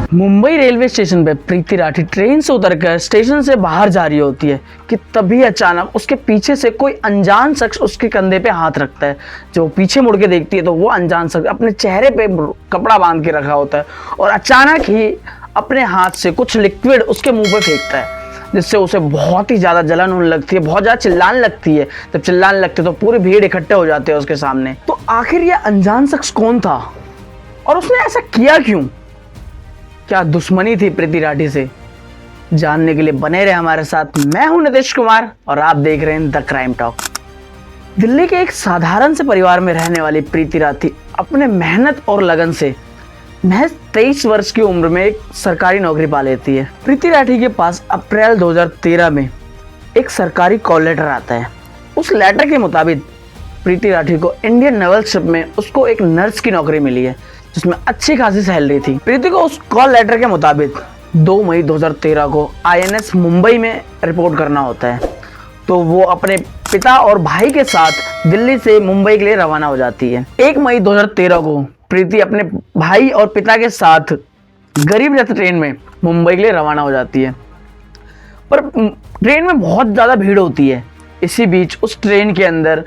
Mumbai railway station पे प्रीति Rathi train से उतरकर स्टेशन से बाहर जा रही होती है कि तभी अचानक उसके पीछे से कोई अनजान शख्स उसके कंधे पे हाथ रखता है। जब वो पीछे मुड़ के देखती है तो वो अनजान शख्स अपने चेहरे पे कपड़ा बांध के रखा होता है और अचानक ही अपने हाथ से कुछ लिक्विड उसके मुंह पे फेंकता है, जिससे उसे बहुत ही ज़्यादा जलन होने लगती है, बहुत ज़्यादा चिल्लाने लगती है। जब चिल्लाने लगती है तो पूरी भीड़ इकट्ठे हो जाते हैं उसके सामने। तो आखिर ये अनजान शख्स कौन था और उसने ऐसा किया क्यों? क्या दुश्मनी थी प्रीति राठी से? जानने के लिए बने रहे हमारे साथ। मैं हूं नितीश कुमार और आप देख रहे हैं द क्राइम टॉक। दिल्ली के एक साधारण से परिवार में रहने वाली प्रीति राठी अपने मेहनत और लगन से महज 23 वर्ष की उम्र में एक सरकारी नौकरी पा लेती है। प्रीति राठी के पास अप्रैल 2013 में एक सरकारी कॉल लेटर आता है। उस लेटर के मुताबिक प्रीति राठी को इंडियन नेवल शिप में उसको एक नर्स की नौकरी मिली है, जिसमें अच्छी खासी सैलरी थी। प्रीति को उस कॉल लेटर के मुताबिक 2 मई 2013 को INS मुंबई में रिपोर्ट करना होता है। तो वो अपने पिता और भाई के साथ दिल्ली से मुंबई के लिए रवाना हो जाती है। 1 मई 2013 को प्रीति अपने भाई और पिता के साथ गरीब रथ ट्रेन में मुंबई के लिए रवाना हो जाती है, पर ट्रेन में बहुत ज़्यादा भीड़ होती है। इसी बीच उस ट्रेन के अंदर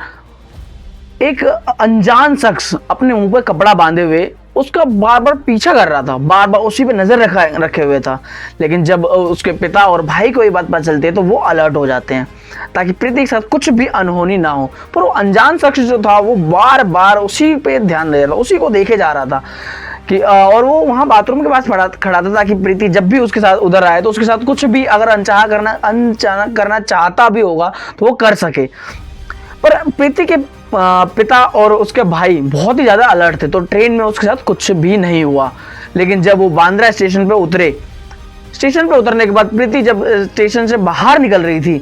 एक अनजान शख्स अपने मुंह पर कपड़ा बांधे हुए उसका बार बार पीछा कर रहा था, बार बार उसी पे नजर रखे हुए था। लेकिन जब उसके पिता और भाई को ये बात पता चलती है तो वो अलर्ट हो जाते हैं ताकि प्रीति के साथ कुछ भी अनहोनी ना हो। पर वो अनजान शख्स जो था वो बार बार उसी पे ध्यान दे रहा था, उसी को देखे जा रहा था कि और वो वहाँ बाथरूम के पास खड़ा था ताकि प्रीति जब भी उसके साथ उधर आए तो उसके साथ कुछ भी अगर अनचानक करना चाहता भी होगा तो वो कर सके। पर प्रीति के पिता और उसके भाई बहुत ही ज़्यादा अलर्ट थे, तो ट्रेन में उसके साथ कुछ भी नहीं हुआ। लेकिन जब वो बांद्रा स्टेशन पे उतरे, स्टेशन पे उतरने के बाद प्रीति जब स्टेशन से बाहर निकल रही थी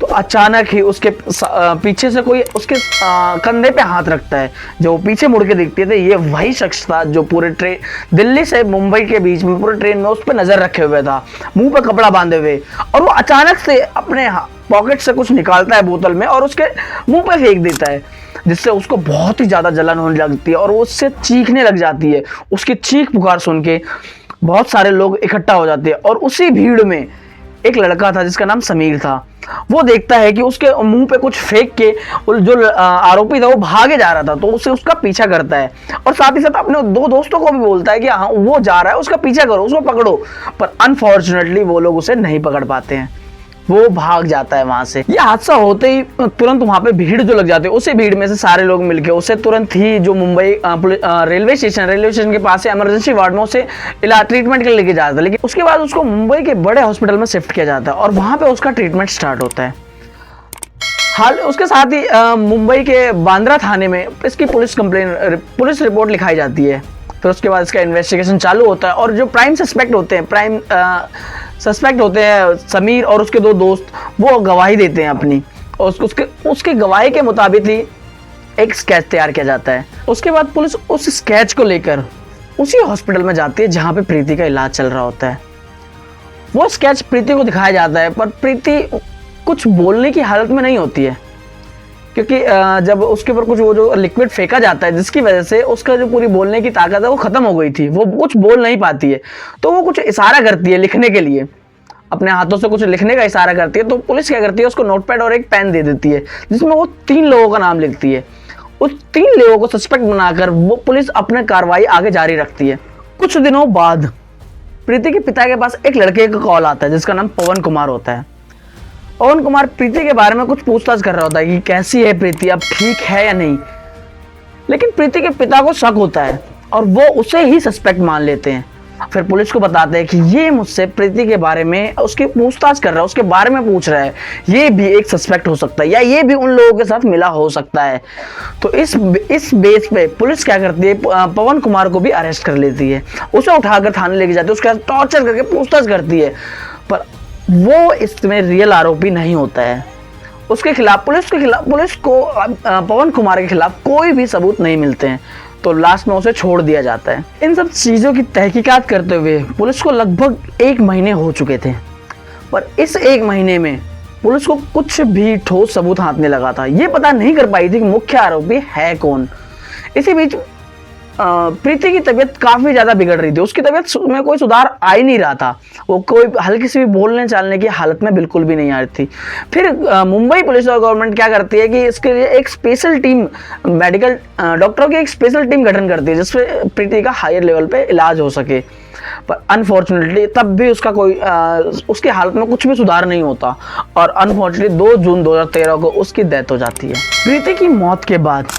तो अचानक ही उसके पीछे से कोई उसके कंधे पे हाथ रखता है। जब वो पीछे मुड़ के देखती है तो ये वही शख्स था जो पूरे ट्रेन दिल्ली से मुंबई के बीच में पूरे ट्रेन में उस पर नजर रखे हुए था, मुंह पे कपड़ा बांधे हुए, और वो अचानक से अपने पॉकेट से कुछ निकालता है बोतल में और उसके मुंह पे फेंक देता है, जिससे उसको बहुत ही ज़्यादा जलन होने लगती है और वो उससे चीखने लग जाती है। उसकी चीख पुकार सुन के बहुत सारे लोग इकट्ठा हो जाते हैं और उसी भीड़ में एक लड़का था जिसका नाम समीर था। वो देखता है कि उसके मुंह पे कुछ फेंक के जो आरोपी था वो भागे जा रहा था, तो उसे उसका पीछा करता है और साथ ही साथ अपने 2 दोस्तों को भी बोलता है कि हाँ वो जा रहा है, उसका पीछा करो, उसको पकड़ो। पर अनफॉर्चुनेटली वो लोग उसे नहीं पकड़ पाते हैं, वो भाग जाता है वहां से। ये हादसा होते ही तुरंत वहां पे भीड़ जो लग जाती है, उसी भीड़ में से सारे लोग मिलके उसे तुरंत ही जो मुंबई रेलवे स्टेशन के पास इमरजेंसी वार्ड में उसे ट्रीटमेंट के लिए लेके जाता है। लेकिन उसके बाद उसको मुंबई के बड़े हॉस्पिटल में शिफ्ट किया जाता है और वहां पे उसका ट्रीटमेंट स्टार्ट होता है। हाल उसके साथ ही मुंबई के बांद्रा थाने में इसकी पुलिस रिपोर्ट लिखाई जाती है। फिर उसके बाद इसका इन्वेस्टिगेशन चालू होता है और जो प्राइम सस्पेक्ट होते हैं समीर और उसके 2 दोस्त, वो गवाही देते हैं अपनी, और उसके गवाही के मुताबिक ही एक स्केच तैयार किया जाता है। उसके बाद पुलिस उस स्केच को लेकर उसी हॉस्पिटल में जाती है जहाँ पे प्रीति का इलाज चल रहा होता है। वो स्केच प्रीति को दिखाया जाता है, पर प्रीति कुछ बोलने की हालत में नहीं होती है, क्योंकि जब उसके ऊपर कुछ वो जो लिक्विड फेंका जाता है जिसकी वजह से उसका जो पूरी बोलने की ताकत है वो खत्म हो गई थी, वो कुछ बोल नहीं पाती है। तो वो कुछ इशारा करती है लिखने के लिए, अपने हाथों से कुछ लिखने का इशारा करती है। तो पुलिस क्या करती है, उसको नोटपैड और एक पेन दे देती है जिसमें वो 3 लोगों का नाम लिखती है। उस 3 लोगों को सस्पेक्ट बनाकर वो पुलिस अपने कार्रवाई आगे जारी रखती है। कुछ दिनों बाद प्रीति के पिता के पास एक लड़के का कॉल आता है जिसका नाम पवन कुमार होता है। पवन कुमार प्रीति के बारे में कुछ पूछताछ कर रहा होता है कि कैसी है प्रीति, अब ठीक है या नहीं। लेकिन प्रीति के पिता को शक होता है और वो उसे ही सस्पेक्ट मान लेते हैं। फिर पुलिस को बताते हैं कि ये मुझसे प्रीति के बारे में उसकी पूछताछ कर रहा है, उसके बारे में पूछ रहा है, ये भी एक सस्पेक्ट हो सकता है या ये भी उन लोगों के साथ मिला हो सकता है। तो इस बेस पे पुलिस क्या करती है, पवन कुमार को भी अरेस्ट कर लेती है, उसे उठाकर थाने लेके जाती है, उसके साथ टॉर्चर करके पूछताछ करती है। पर वो इसमें रियल आरोपी नहीं होता है। उसके खिलाफ पुलिस को पवन कुमार के खिलाफ कोई भी सबूत नहीं मिलते हैं, तो लास्ट में उसे छोड़ दिया जाता है। इन सब चीज़ों की तहकीकात करते हुए पुलिस को लगभग 1 महीने हो चुके थे, पर इस 1 महीने में पुलिस को कुछ भी ठोस सबूत हाथ में लगा था। ये पता नहीं कर पाई थी कि मुख्य आरोपी है कौन। इसी बीच प्रीति की तबीयत काफी ज्यादा बिगड़ रही थी, उसकी तबीयत में कोई सुधार आ ही नहीं रहा था, वो कोई हल्की सी भी बोलने चालने की हालत में बिल्कुल भी नहीं आ रही थी। फिर मुंबई पुलिस और गवर्नमेंट क्या करती है कि इसके लिए एक स्पेशल टीम, मेडिकल डॉक्टरों की एक स्पेशल टीम गठन करती है जिससे प्रीति का हायर लेवल पे इलाज हो सके। पर अनफॉर्चुनेटली तब भी उसका कोई उसकी हालत में कुछ भी सुधार नहीं होता और अनफॉर्चुनेटली 2 जून 2013 को उसकी डेथ हो जाती है। प्रीति की मौत के बाद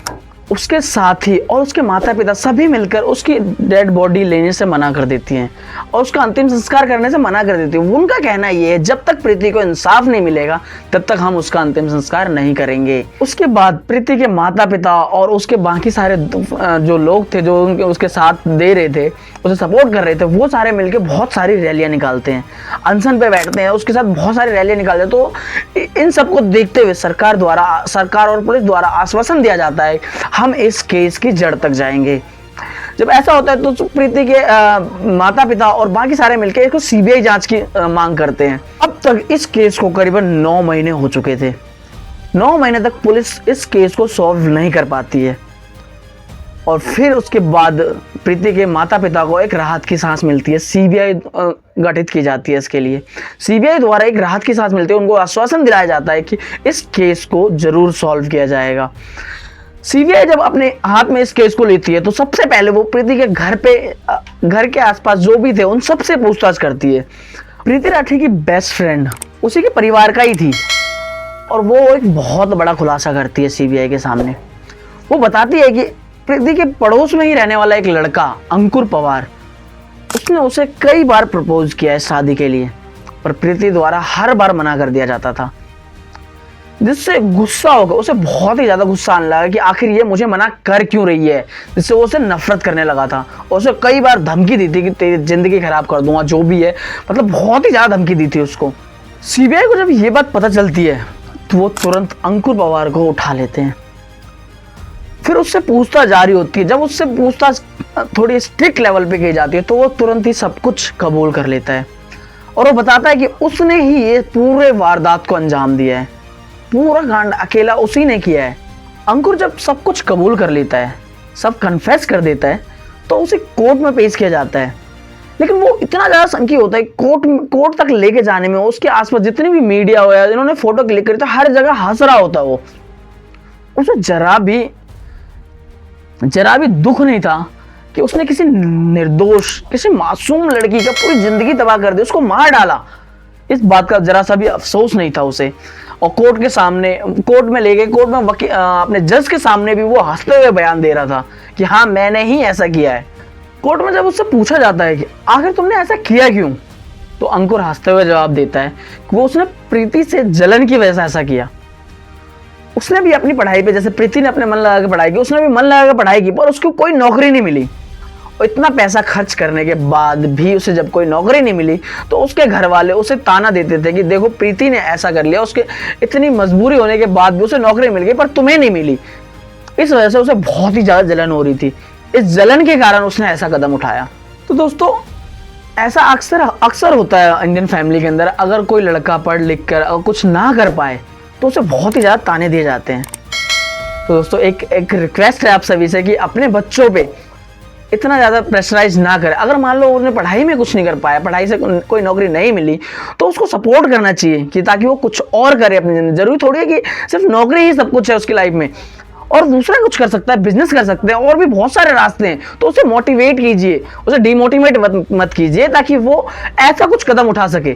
उसके साथी और उसके माता पिता सभी मिलकर उसकी डेड बॉडी लेने से मना कर देती हैं और उसका अंतिम संस्कार करने से मना कर देती हैं। उनका कहना ये है जब तक प्रीति को इंसाफ नहीं मिलेगा तब तक हम उसका अंतिम संस्कार नहीं करेंगे। उसके बाद प्रीति के माता पिता और उसके बाकी सारे जो लोग थे जो उसके साथ दे रहे थे, उसे सपोर्ट कर रहे थे, वो सारे मिलकर बहुत सारी रैलियां निकालते हैं, अनशन पे बैठते हैं, उसके साथ बहुत सारी रैलियां निकालते हैं। तो इन सबको देखते हुए सरकार और पुलिस द्वारा आश्वासन दिया जाता है हम इस केस की जड़ तक जाएंगे। जब ऐसा होता है तो प्रीति के माता पिता और बाकी सारे मिलकर इसको सीबीआई जांच की मांग करते हैं। अब तक इस केस को करीबन 9 महीने हो चुके थे। 9 महीने तक पुलिस इस केस को सॉल्व नहीं कर पाती है और फिर उसके बाद प्रीति के माता पिता को एक राहत की सांस मिलती है। सीबीआई गठित की जाती है इसके लिए, सीबीआई द्वारा एक राहत की सांस मिलती है, उनको आश्वासन दिलाया जाता है कि इस केस को जरूर सॉल्व किया जाएगा। सीबीआई जब अपने हाथ में इस केस को लेती है तो सबसे पहले वो प्रीति के घर के आसपास जो भी थे उन सबसे पूछताछ करती है। प्रीति राठी की बेस्ट फ्रेंड उसी के परिवार का ही थी और वो एक बहुत बड़ा खुलासा करती है सीबीआई के सामने। वो बताती है कि प्रीति के पड़ोस में ही रहने वाला एक लड़का अंकुर पवार, उसने उसे कई बार प्रपोज किया है शादी के लिए, पर प्रीति द्वारा हर बार मना कर दिया जाता था, जिससे गुस्सा होगा उसे बहुत ही ज्यादा गुस्सा आने लगा कि आखिर ये मुझे मना कर क्यों रही है, जिससे वो उसे नफरत करने लगा था और उसे कई बार धमकी दी थी कि तेरी जिंदगी खराब कर दूंगा, जो भी है, मतलब बहुत ही ज्यादा धमकी दी थी उसको। सीबीआई को जब ये बात पता चलती है तो वो तुरंत अंकुर पवार को उठा लेते हैं। फिर उससे पूछताछ जारी होती है। जब उससे पूछताछ थोड़ी स्ट्रिक्ट लेवल पे की जाती है तो वो तुरंत ही सब कुछ कबूल कर लेता है और वो बताता है कि उसने ही ये पूरे वारदात को अंजाम दिया है, पूरा कांड अकेला उसी ने किया है। अंकुर जब सब कुछ कबूल कर लेता है, सब कन्फेस कर देता है, तो उसे कोर्ट में पेश किया जाता है। लेकिन वो इतना ज्यादा संकीर्ण होता है, कोर्ट तक लेके जाने में उसके आसपास जितनी भी मीडिया हो जिन्होंने फोटो क्लिक करी तो हर जगह हंस रहा होता है। वो उसे जरा भी दुख नहीं था कि उसने किसी निर्दोष, किसी मासूम लड़की का पूरी जिंदगी तबाह कर दी, उसको मार डाला। इस बात का जरा सा भी अफसोस नहीं था उसे। और कोर्ट में ले गए, कोर्ट में अपने जज के सामने भी वो हंसते हुए बयान दे रहा था कि हाँ मैंने ही ऐसा किया है। कोर्ट में जब उससे पूछा जाता है कि आखिर तुमने ऐसा किया क्यों, तो अंकुर हंसते हुए जवाब देता है कि वो उसने प्रीति से जलन की वजह से ऐसा किया। उसने भी अपनी पढ़ाई पे, जैसे प्रीति ने अपने मन लगा के पढ़ाई की, उसने भी मन लगा के पढ़ाई की, पर उसको कोई नौकरी नहीं मिली। और इतना पैसा खर्च करने के बाद भी उसे जब कोई नौकरी नहीं मिली तो उसके घर वाले उसे ताना देते थे कि देखो प्रीति ने ऐसा कर लिया, उसके इतनी मजबूरी होने के बाद भी उसे नौकरी मिल गई पर तुम्हें नहीं मिली। इस वजह से उसे बहुत ही ज्यादा जलन हो रही थी। इस जलन के कारण उसने ऐसा कदम उठाया। तो दोस्तों ऐसा अक्सर होता है इंडियन फैमिली के अंदर, अगर कोई लड़का पढ़ लिख कर कुछ ना कर पाए तो उसे बहुत ही ज़्यादा ताने दिए जाते हैं। तो दोस्तों एक रिक्वेस्ट है आप सभी से कि अपने बच्चों पे इतना ज़्यादा प्रेशराइज ना करें। अगर मान लो उन्हें पढ़ाई में कुछ नहीं कर पाया, पढ़ाई से कोई नौकरी नहीं मिली, तो उसको सपोर्ट करना चाहिए कि ताकि वो कुछ और करे अपनी जिंदगी। जरूरी थोड़ी है कि सिर्फ नौकरी ही सब कुछ है उसकी लाइफ में, और दूसरा कुछ कर सकता है, बिजनेस कर सकते हैं, और भी बहुत सारे रास्ते हैं। तो उसे मोटिवेट कीजिए, उसे डिमोटिवेट मत कीजिए ताकि वो ऐसा कुछ कदम उठा सके